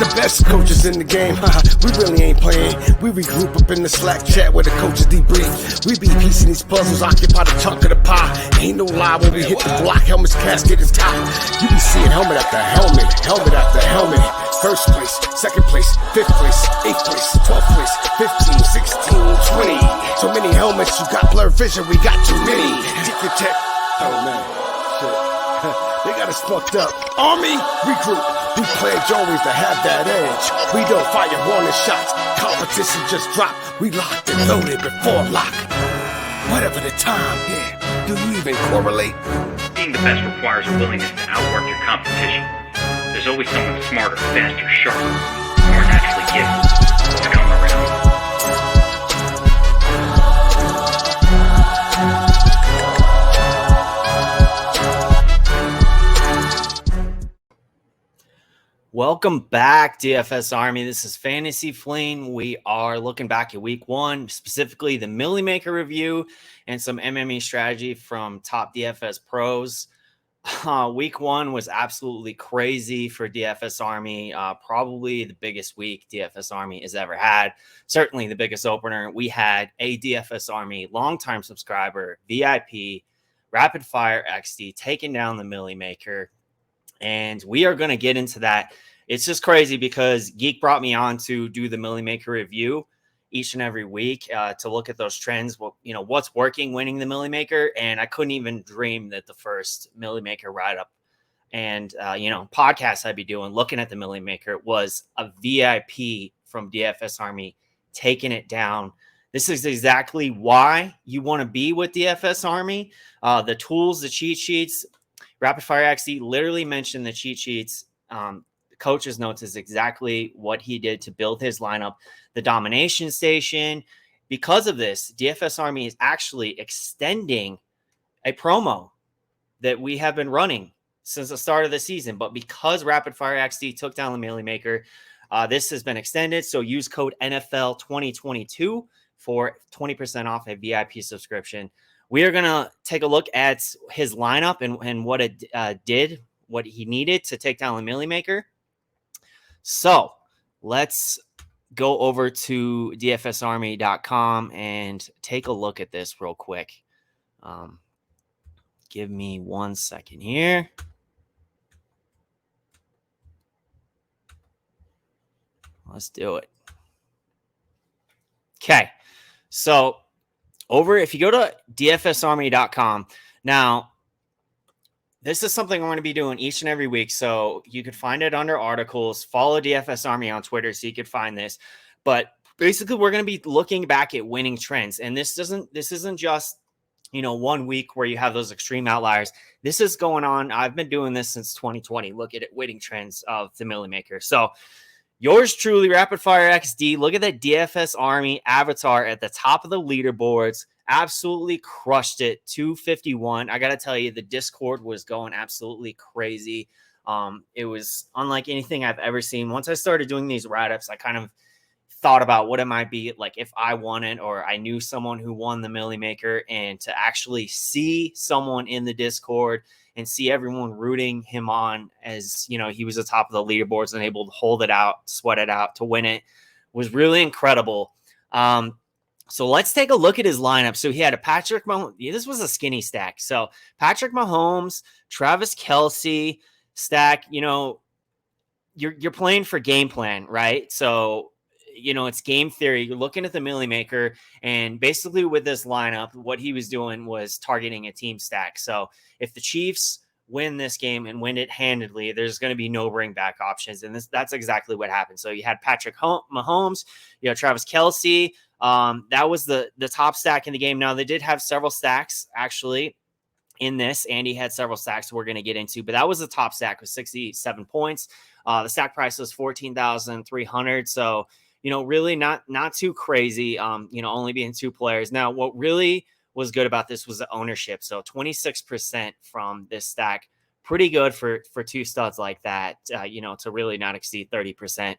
the best coaches in the game. We really ain't playing. We regroup up in the Slack chat where the coaches debrief. We be piecing these puzzles, occupy the chunk of the pie. Ain't no lie when we hit the block, helmet's casket is top. You be seeing helmet after helmet, helmet after helmet. First place, second place, fifth place, eighth place, 12th place, 15, 16, 20. So many helmets, you got blurred vision, we got too many. Tick the tech. Oh man, shit. They got us fucked up. Army, regroup. We pledge always to have that edge. We don't fire warning shots. Competition just drop. We locked and loaded before lock. Whatever the time, yeah. Do you even correlate? Being the best requires a willingness to outwork your competition. There's always someone smarter, faster, sharper, more naturally gifted to come around. Welcome back, DFS Army. This is FantasyFling. We are looking back at week one, specifically the Milli Maker review and some MME strategy from top DFS pros. Week one was absolutely crazy for DFS Army. Probably the biggest week DFS Army has ever had. Certainly the biggest opener. We had a DFS Army longtime subscriber, VIP, RapidFireXD, taking down the Milli Maker. And we are going to get into that. It's just crazy because Geek brought me on to do the Milli Maker review each and every week to look at those trends. Well, you know, what's working, winning the Milli Maker. And I couldn't even dream that the first Milli Maker write-up and, podcast I'd be doing, looking at the Milli Maker, was a VIP from DFS Army taking it down. This is exactly why you want to be with DFS Army. The tools, the cheat sheets. RapidFireXD literally mentioned the cheat sheets. The coach's notes is exactly what he did to build his lineup. The domination station. Because of this, DFS Army is actually extending a promo that we have been running since the start of the season. But because RapidFireXD took down the Milli Maker, this has been extended. So use code NFL 2022 for 20% off a VIP subscription. We are going to take a look at his lineup and what it did, what he needed to take down the Milli Maker. So let's go over to dfsarmy.com and take a look at this real quick. Give me 1 second here. Let's do it. Okay. So if you go to dfsarmy.com, now this is something I'm going to be doing each and every week. So you could find it under articles, follow DFS Army on Twitter so you could find this. But basically we're going to be looking back at winning trends. And this isn't just, 1 week where you have those extreme outliers. This is going on. I've been doing this since 2020. Look at it, winning trends of the Milli Maker. So yours truly, RapidFireXD. Look at that DFS Army avatar at the top of the leaderboards. Absolutely crushed it. 251. I got to tell you, the Discord was going absolutely crazy. It was unlike anything I've ever seen. Once I started doing these write-ups, I kind of thought about what it might be like if I won it or I knew someone who won the Milli Maker, and to actually see someone in the Discord and see everyone rooting him on as, he was the top of the leaderboards and able to hold it out, sweat it out to win it was really incredible. So let's take a look at his lineup. So he had a Patrick Mahomes. This was a skinny stack. So Patrick Mahomes, Travis Kelce stack, you're playing for game plan, right? So, it's game theory. You're looking at the Milli Maker, and basically with this lineup, what he was doing was targeting a team stack. So if the Chiefs win this game and win it handedly, there's going to be no bring back options. And that's exactly what happened. So you had Patrick Mahomes, Travis Kelce. That was the top stack in the game. Now they did have several stacks actually in this. Andy had several stacks we're going to get into, but that was the top stack with 67 points. The stack price was 14,300. So, really not too crazy, only being two players. Now, what really was good about this was the ownership. So 26% from this stack, pretty good for two studs like that, to really not exceed 30%.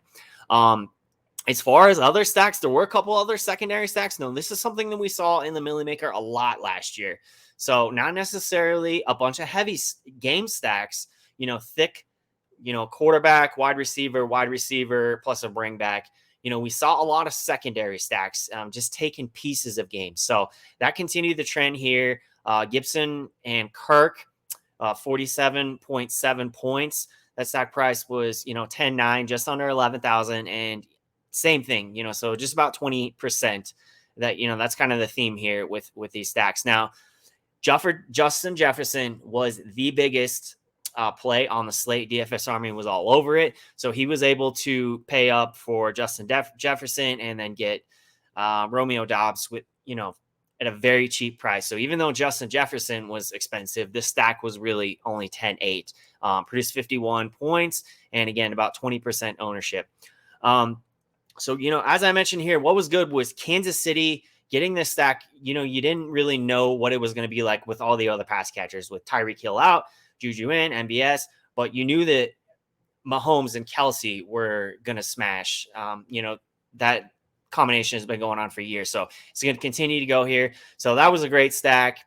As far as other stacks, there were a couple other secondary stacks. No, this is something that we saw in the Milli Maker a lot last year. So not necessarily a bunch of heavy game stacks, thick quarterback, wide receiver, plus a bring back. We saw a lot of secondary stacks, just taking pieces of games. So that continued the trend here. Gibson and Kirk, 47.7 points. That stack price was, 10.9, just under 11,000. And same thing, so just about 20%. That's kind of the theme here with these stacks. Now, Justin Jefferson was the biggest play on the slate. DFS Army was all over it. So he was able to pay up for Justin Jefferson and then get Romeo Doubs with, at a very cheap price. So even though Justin Jefferson was expensive, this stack was really only 10.8, produced 51 points. And again, about 20% ownership. So, as I mentioned here, what was good was Kansas City getting this stack. You didn't really know what it was going to be like with all the other pass catchers, with Tyreek Hill out, Juju in, MBS, but you knew that Mahomes and Kelsey were going to smash. That combination has been going on for years. So it's going to continue to go here. So that was a great stack.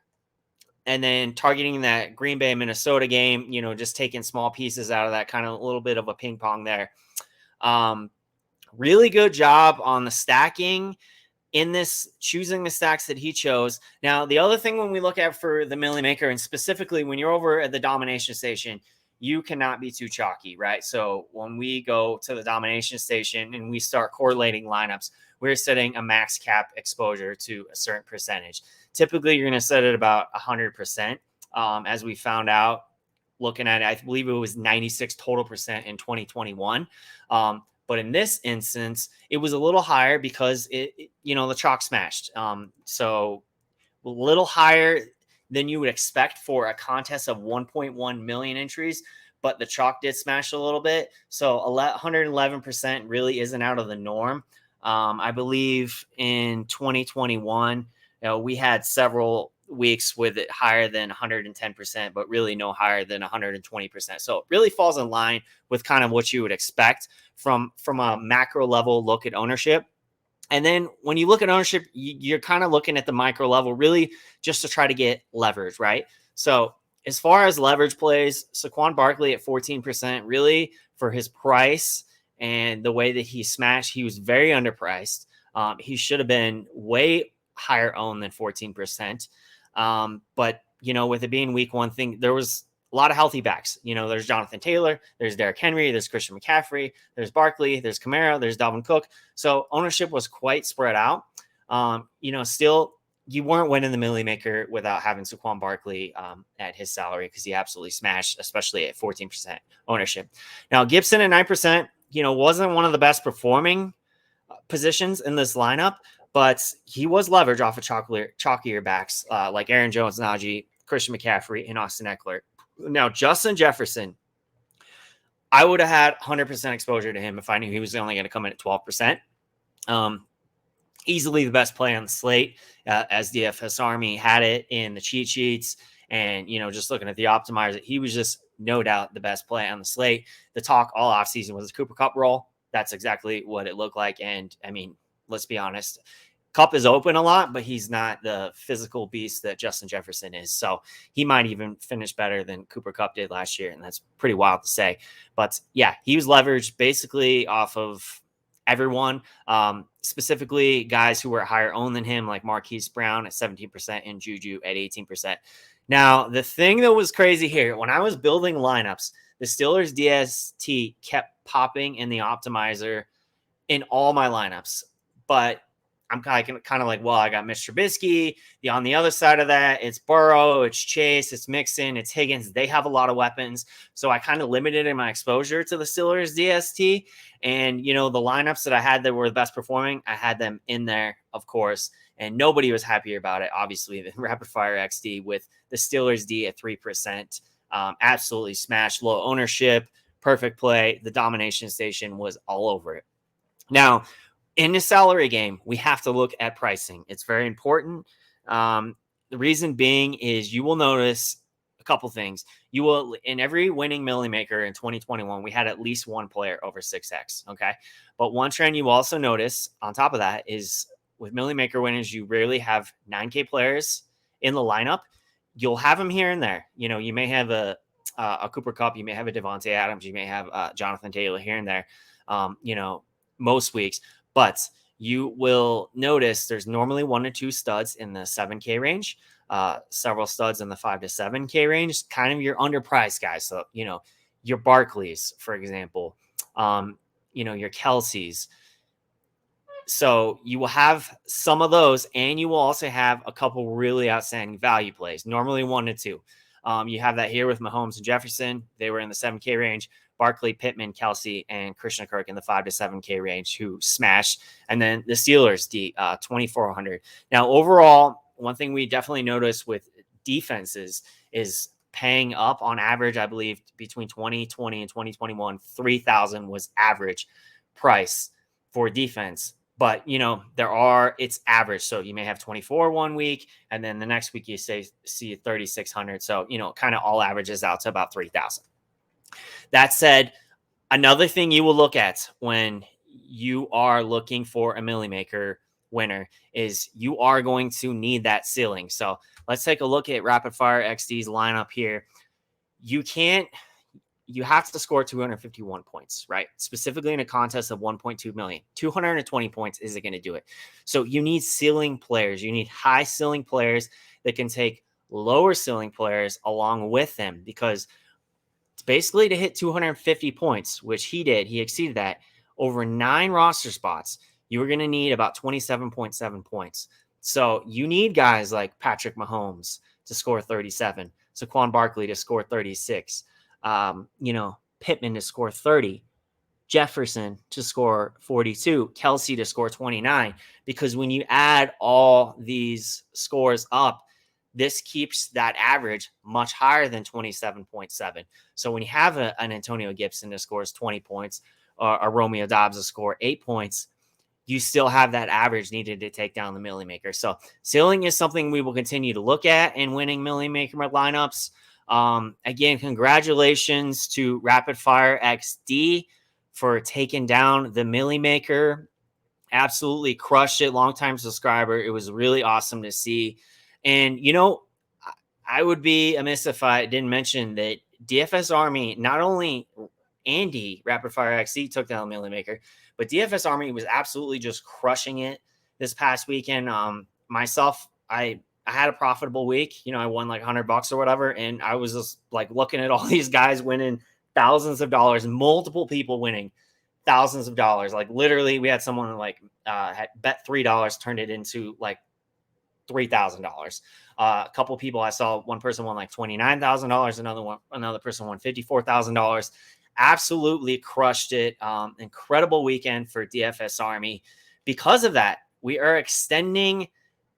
And then targeting that Green Bay, Minnesota game, just taking small pieces out of that, kind of a little bit of a ping pong there. Really good job on the stacking in this, choosing the stacks that he chose. Now, the other thing when we look at for the Milli Maker, and specifically when you're over at the domination station, you cannot be too chalky, right? So when we go to the domination station and we start correlating lineups, we're setting a max cap exposure to a certain percentage. Typically, you're going to set it about 100%. As we found out, looking at it, I believe it was 96 total percent in 2021. But in this instance, it was a little higher because the chalk smashed. So a little higher than you would expect for a contest of 1.1 million entries, but the chalk did smash a little bit. So 111% really isn't out of the norm. I believe in 2021, we had several weeks with it higher than 110%, but really no higher than 120%. So it really falls in line with kind of what you would expect from a macro level look at ownership. And then when you look at ownership, you're kind of looking at the micro level, really just to try to get leverage, right? So as far as leverage plays, Saquon Barkley at 14%, really for his price and the way that he smashed, he was very underpriced. He should have been way higher owned than 14%. But, with it being week one thing, there was a lot of healthy backs. There's Jonathan Taylor, there's Derrick Henry, there's Christian McCaffrey, there's Barkley, there's Kamara, there's Dalvin Cook. So ownership was quite spread out. Still, you weren't winning the Milli Maker without having Saquon Barkley at his salary, because he absolutely smashed, especially at 14% ownership. Now, Gibson at 9%, wasn't one of the best performing positions in this lineup, but he was leveraged off of chalkier backs like Aaron Jones, Najee, Christian McCaffrey, and Austin Eckler. Now, Justin Jefferson, I would have had 100% exposure to him if I knew he was only going to come in at 12%. Easily the best play on the slate, as DFS Army had it in the cheat sheets. And, just looking at the optimizer, he was just no doubt the best play on the slate. The talk all offseason was a Cooper Kupp roll. That's exactly what it looked like. And, let's be honest, Kupp is open a lot, but he's not the physical beast that Justin Jefferson is. So he might even finish better than Cooper Kupp did last year. And that's pretty wild to say. But yeah, he was leveraged basically off of everyone, specifically guys who were higher owned than him, like Marquise Brown at 17% and Juju at 18%. Now, the thing that was crazy here, when I was building lineups, the Steelers DST kept popping in the optimizer in all my lineups. But I'm kind of like, well, I got Mr. Trubisky. On the other side of that, it's Burrow, it's Chase, it's Mixon, it's Higgins. They have a lot of weapons. So I kind of limited in my exposure to the Steelers DST. And, the lineups that I had that were the best performing, I had them in there, of course. And nobody was happier about it, obviously, than RapidFireXD with the Steelers D at 3%. Absolutely smashed, low ownership, perfect play. The domination station was all over it. Now, in the salary game, we have to look at pricing. It's very important. The reason being is you will notice a couple things. You will, in every winning Milli Maker in 2021, we had at least one player over 6X. Okay. But one trend you also notice on top of that is with Milli Maker winners, you rarely have 9K players in the lineup. You'll have them here and there. You may have a a Cooper Kupp, you may have a Devontae Adams, you may have Jonathan Taylor here and there, most weeks. But you will notice there's normally 1 to 2 studs in the 7K range, several studs in the 5 to 7K range, kind of your underpriced guys. So, your Barkleys, for example, your Kelseys. So you will have some of those, and you will also have a couple really outstanding value plays, normally 1 to 2. You have that here with Mahomes and Jefferson. They were in the 7K range. Barkley, Pittman, Kelsey, and Christian Kirk in the 5 to 7K range who smashed. And then the Steelers, the 2,400. Now, overall, one thing we definitely noticed with defenses is paying up on average. I believe between 2020 and 2021, 3,000 was average price for defense. But, it's average. So you may have 24 1 week, and then the next week you see 3,600. So, kind of all averages out to about 3,000. That said, another thing you will look at when you are looking for a Milli Maker winner is you are going to need that ceiling. So let's take a look at RapidFireXD's lineup here. You have to score 251 points, right? Specifically in a contest of 1.2 million. 220 points isn't going to do it. So you need ceiling players. You need high ceiling players that can take lower ceiling players along with them, because it's basically to hit 250 points, which he did. He exceeded that over 9 roster spots. You are going to need about 27.7 points. So you need guys like Patrick Mahomes to score 37, Saquon Barkley to score 36, Pittman to score 30, Jefferson to score 42, Kelsey to score 29, because when you add all these scores up, this keeps that average much higher than 27.7. So when you have an Antonio Gibson that scores 20 points, or a Romeo Dobbs to score 8 points, you still have that average needed to take down the Milli Maker. So ceiling is something we will continue to look at in winning Milli Maker lineups. Again, congratulations to RapidFireXD for taking down the Milli Maker. Absolutely crushed it. Longtime subscriber. It was really awesome to see. And, I would be amiss if I didn't mention that DFS Army, not only Andy RapidFireXD took down the Milli Maker, but DFS Army was absolutely just crushing it this past weekend. Myself, I had a profitable week. I won like $100 or whatever. And I was just like looking at all these guys winning thousands of dollars, multiple people winning thousands of dollars. Like literally we had someone like had bet $3, turned it into like $3,000. A couple people I saw, one person won like $29,000. Another person won $54,000. Absolutely crushed it. Incredible weekend for DFS Army. Because of that, we are extending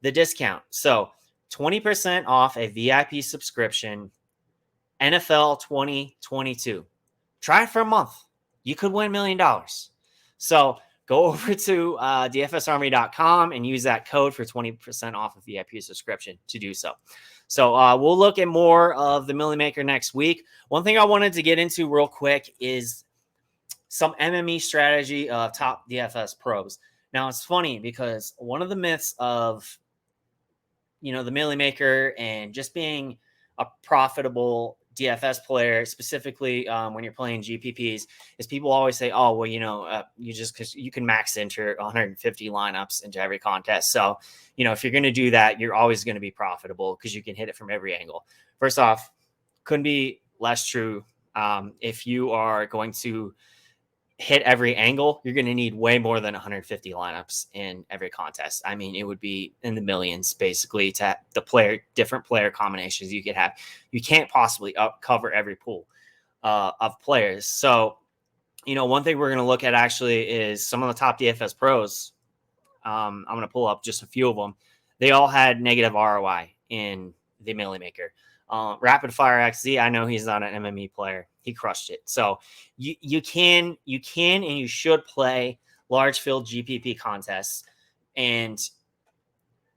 the discount. So 20% off a VIP subscription, NFL 2022. Try it for a month. You could win $1 million. So go over to dfsarmy.com and use that code for 20% off a VIP subscription to do so. So we'll look at more of the Milli Maker next week. One thing I wanted to get into real quick is some MME strategy of top DFS pros. Now, it's funny because one of the myths of, the Milli Maker and just being a profitable DFS player, specifically when you're playing GPPs, is people always say, oh, well, because you can max enter 150 lineups into every contest. So, if you're going to do that, you're always going to be profitable because you can hit it from every angle. First off, couldn't be less true. If you are going to hit every angle, you're going to need way more than 150 lineups in every contest. I mean, it would be in the millions basically to the different player combinations you could have. You can't possibly cover every pool of players. So, one thing we're going to look at actually is some of the top DFS pros. I'm going to pull up just a few of them. They all had negative ROI in the Milli Maker. RapidFireXD, I know he's not an MME player. He crushed it. So you can and you should play large field GPP contests, and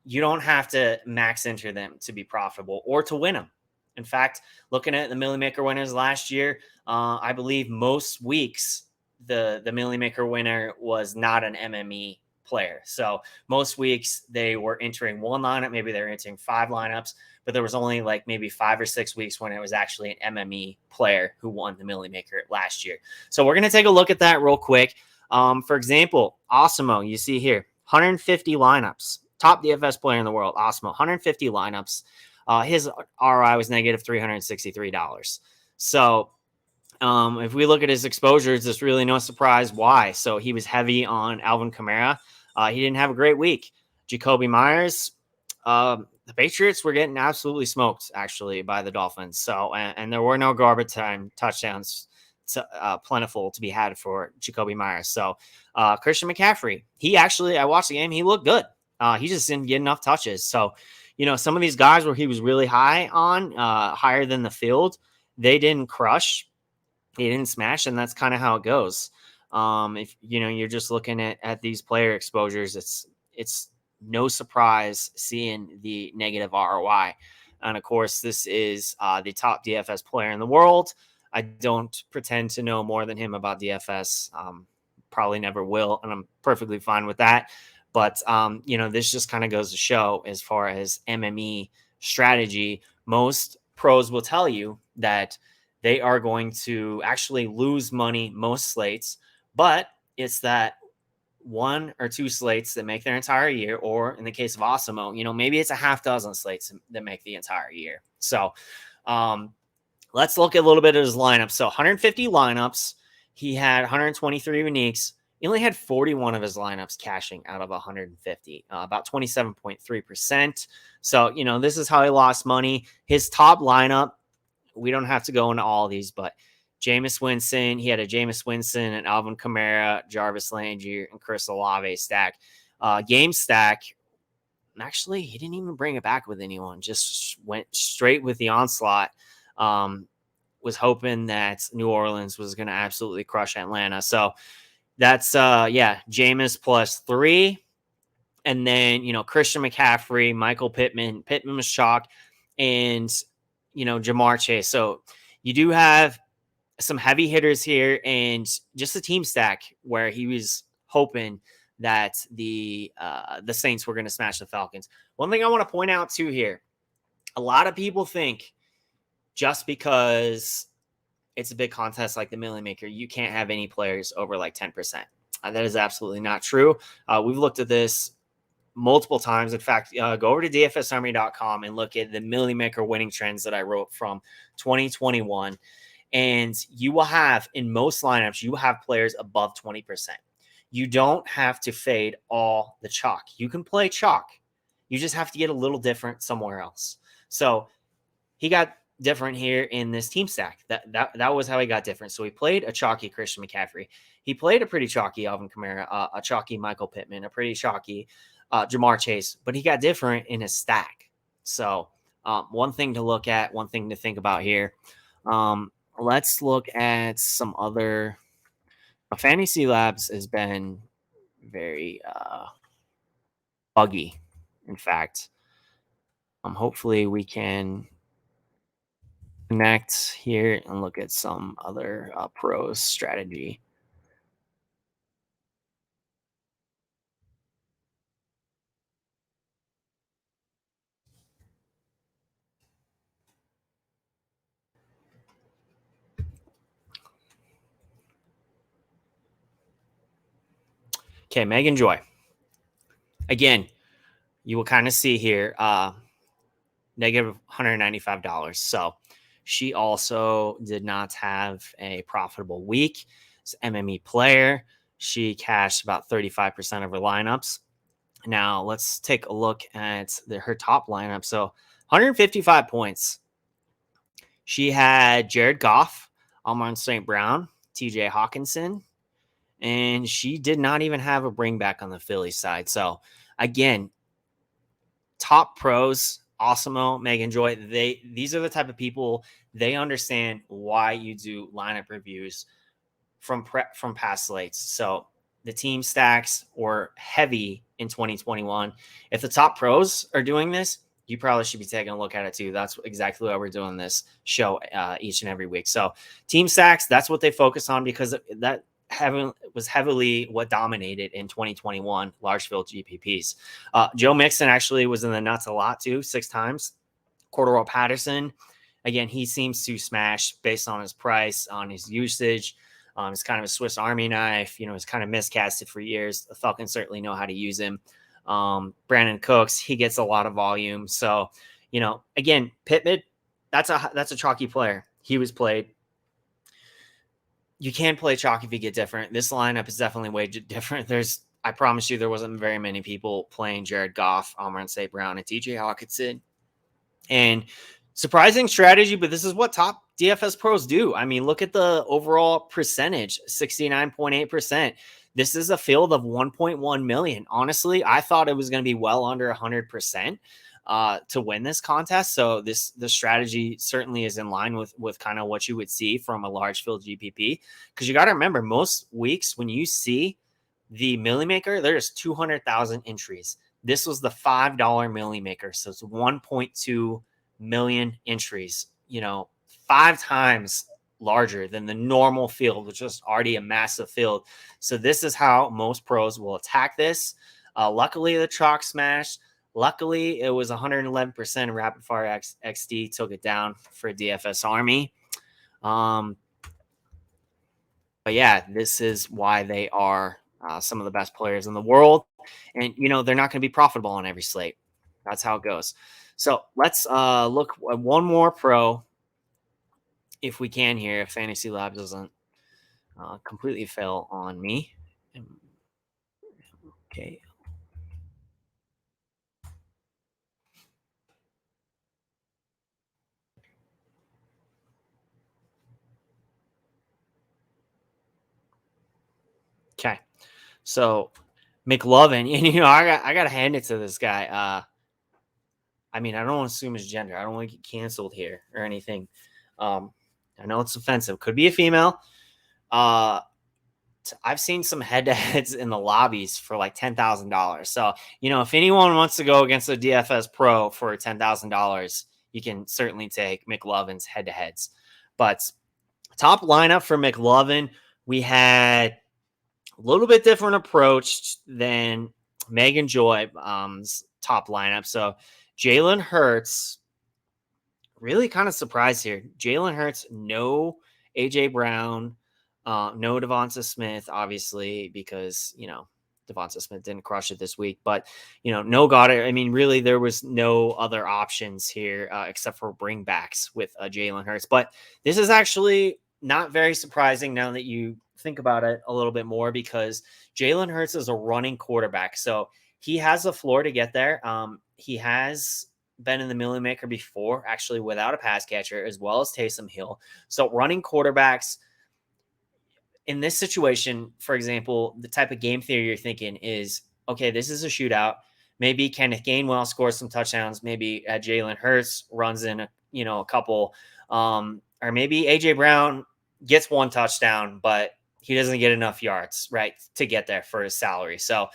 you don't have to max enter them to be profitable or to win them. In fact, looking at the Milli Maker winners last year, I believe most weeks the Milli Maker winner was not an MME player. So most weeks they were entering one lineup, maybe they were entering 5 lineups, but there was only like maybe 5 or 6 weeks when it was actually an MME player who won the Milli Maker last year. So we're going to take a look at that real quick. For example, Osimo, you see here, 150 lineups, top DFS player in the world, Osimo, 150 lineups. His ROI was negative $363. So if we look at his exposures, there's really no surprise why. So he was heavy on Alvin Kamara. He didn't have a great week. Jacoby Myers, the Patriots were getting absolutely smoked, actually, by the Dolphins. So, and there were no garbage time touchdowns plentiful to be had for Jacoby Myers. So, Christian McCaffrey, I watched the game. He looked good. He just didn't get enough touches. So, some of these guys where he was really high on, higher than the field, they didn't crush. They didn't smash, and that's kind of how it goes. If you're just looking at these player exposures, it's no surprise seeing the negative ROI. And of course, this is the top DFS player in the world. I don't pretend to know more than him about DFS. Probably never will, and I'm perfectly fine with that. But this just kind of goes to show, as far as MME strategy, most pros will tell you that they are going to actually lose money most slates, but it's that 1 or 2 slates that make their entire year, or in the case of Osimo, maybe it's a half dozen slates that make the entire year. So let's look at a little bit of his lineup. So 150 lineups, he had 123 uniques. He only had 41 of his lineups cashing out of 150, about 27.3%. So, this is how he lost money. His top lineup, we don't have to go into all of these, but Jameis Winston, he had a Jameis Winston and Alvin Kamara, Jarvis Landry, and Chris Olave stack. Game stack, actually, he didn't even bring it back with anyone, just went straight with the onslaught. Was hoping that New Orleans was going to absolutely crush Atlanta. So that's, Jameis +3. And then, Christian McCaffrey, Michael Pittman. Pittman was chalk. And Jamar Chase. So you do have some heavy hitters here, and just a team stack where he was hoping that the Saints were going to smash the Falcons. One thing I want to point out too here, a lot of people think just because it's a big contest like the Milli Maker, you can't have any players over like 10%. That is absolutely not true. We've looked at this multiple times. In fact, go over to DFSArmy.com and look at the Milli Maker winning trends that I wrote from 2021. And you will have, in most lineups, you will have players above 20%. You don't have to fade all the chalk. You can play chalk. You just have to get a little different somewhere else. So he got different here in this team stack. That was how he got different. So he played a chalky Christian McCaffrey. He played a pretty chalky Alvin Kamara, a chalky Michael Pittman, a pretty chalky Jamar Chase, but he got different in his stack. So one thing to look at, one thing to think about here. Let's look at some other. Fantasy Labs has been very buggy. In fact, hopefully we can connect here and look at some other pros strategy. Okay, Megan Joy. Again, you will kind of see here negative $195. So she also did not have a profitable week. It's an MME player. She cashed about 35% of her lineups. Now let's take a look at her top lineup. So 155 points. She had Jared Goff, Amon St. Brown, TJ Hawkinson, and she did not even have a bring back on the Philly side. So again, top pros, Osimo, Megan Joy, these are the type of people, they understand why you do lineup reviews from past slates. So the team stacks were heavy in 2021. If the top pros are doing this, you probably should be taking a look at it too. That's exactly why we're doing this show each and every week. So team stacks, that's what they focus on, because that was heavily what dominated in 2021 large field GPPs. Joe Mixon actually was in the nuts a lot too, 6 times. Cordero Patterson, again, he seems to smash based on his price, on his usage. It's kind of a Swiss Army knife. He's kind of miscasted for years. The Falcons certainly know how to use him. Brandon Cooks, he gets a lot of volume. So, again, Pittman, that's a chalky player. He was played. You can play chalk if you get different. This lineup is definitely way different. I promise you, there wasn't very many people playing Jared Goff, Amon St. Brown, and TJ Hawkinson. And surprising strategy, but this is what top DFS pros do. I mean, look at the overall percentage, 69.8%. This is a field of 1.1 million. Honestly, I thought it was going to be well under 100% to win this contest. So the strategy certainly is in line with kind of what you would see from a large field GPP. Because you got to remember, most weeks when you see the Milli Maker, there's 200,000 entries. This was the $5 Milli Maker. So it's 1.2 million entries, 5 times larger than the normal field, which is already a massive field. So this is how most pros will attack this. Luckily, the chalk smashed. Luckily, it was 111%. RapidFireXD took it down for DFS Army. But yeah, this is why they are some of the best players in the world. And, they're not going to be profitable on every slate. That's how it goes. So let's look at one more pro if we can here, if Fantasy Labs doesn't completely fail on me. Okay. Okay. So McLovin, and I got to hand it to this guy. I mean, I don't want to assume his gender. I don't want to get canceled here or anything. I know it's offensive. Could be a female. I've seen some head-to-heads in the lobbies for like $10,000. So, if anyone wants to go against a DFS pro for $10,000, you can certainly take McLovin's head-to-heads. But top lineup for McLovin, we had a little bit different approach than Megan Joy's top lineup. So Jalen Hurts, really kind of surprised here. Jalen Hurts, no AJ Brown, no Devonta Smith, obviously, because, Devonta Smith didn't crush it this week. But, no Goddard. I mean, really, there was no other options here except for bringbacks with Jalen Hurts. But this is actually not very surprising now that you think about it a little bit more, because Jalen Hurts is a running quarterback. So he has a floor to get there. He has been in the Milli Maker before, actually without a pass catcher, as well as Taysom Hill. So running quarterbacks in this situation, for example, the type of game theory you're thinking is, okay, this is a shootout. Maybe Kenneth Gainwell scores some touchdowns. Maybe Jalen Hurts runs in a couple, or maybe AJ Brown gets one touchdown, but he doesn't get enough yards, right, to get there for his salary. So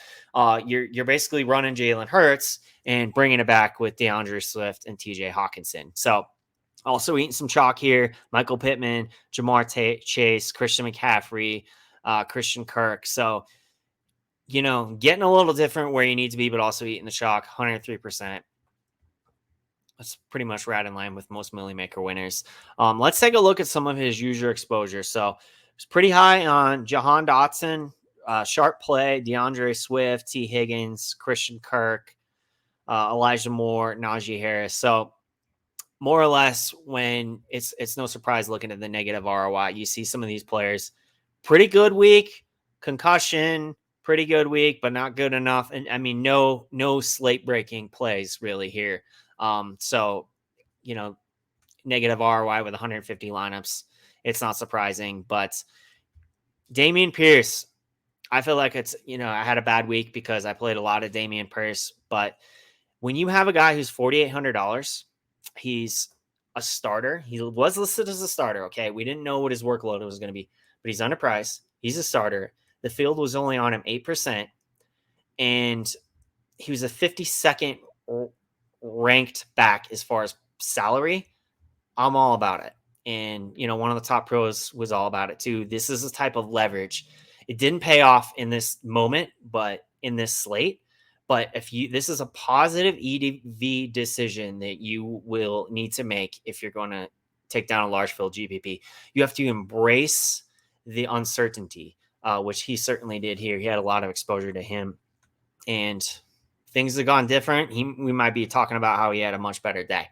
you're basically running Jalen Hurts and bringing it back with DeAndre Swift and TJ Hawkinson. So also eating some chalk here: Michael Pittman, Jamar Chase, Christian McCaffrey, Christian Kirk. So, getting a little different where you need to be, but also eating the chalk, 103%. That's pretty much right in line with most Milli Maker winners. Let's take a look at some of his user exposure. So it's pretty high on Jahan Dotson, sharp play, DeAndre Swift, T. Higgins, Christian Kirk, Elijah Moore, Najee Harris. So more or less, when it's no surprise looking at the negative ROI, you see some of these players, pretty good week, concussion, pretty good week, but not good enough. And I mean, no slate breaking plays really here. So, negative ROI with 150 lineups, it's not surprising. But Dameon Pierce, I feel like it's, I had a bad week because I played a lot of Dameon Pierce. But when you have a guy who's $4,800, he's a starter. He was listed as a starter. Okay. We didn't know what his workload was going to be, but he's underpriced. He's a starter. The field was only on him 8%. And he was a 52nd ranked back as far as salary. I'm all about it. And, one of the top pros was all about it too. This is the type of leverage It didn't pay off in this moment, but in this slate. But this is a positive EDV decision that you will need to make if you're going to take down a large field GPP. You have to embrace the uncertainty, which he certainly did here. He had a lot of exposure to him, and things have gone different. We might be talking about how he had a much better day.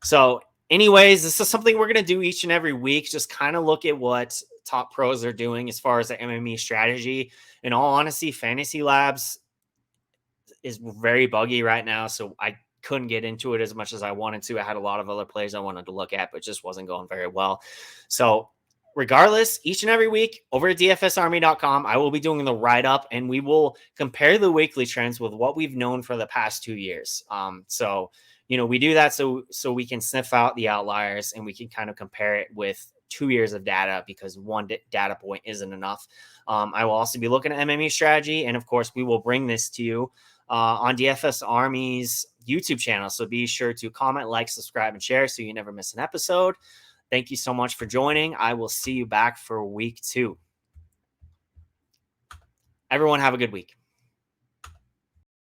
So anyways, this is something we're going to do each and every week. Just kind of look at what top pros are doing as far as the MME strategy. In all honesty, Fantasy Labs is very buggy right now, so I couldn't get into it as much as I wanted to. I had a lot of other plays I wanted to look at, but just wasn't going very well. So regardless, each and every week over at DFSArmy.com, I will be doing the write-up, and we will compare the weekly trends with what we've known for the past 2 years. So, we do that so we can sniff out the outliers, and we can kind of compare it with 2 years of data, because one data point isn't enough. I will also be looking at MME strategy, and of course, we will bring this to you on DFS Army's YouTube channel. So be sure to comment, like, subscribe, and share so you never miss an episode. Thank you so much for joining. I will see you back for week 2. Everyone have a good week.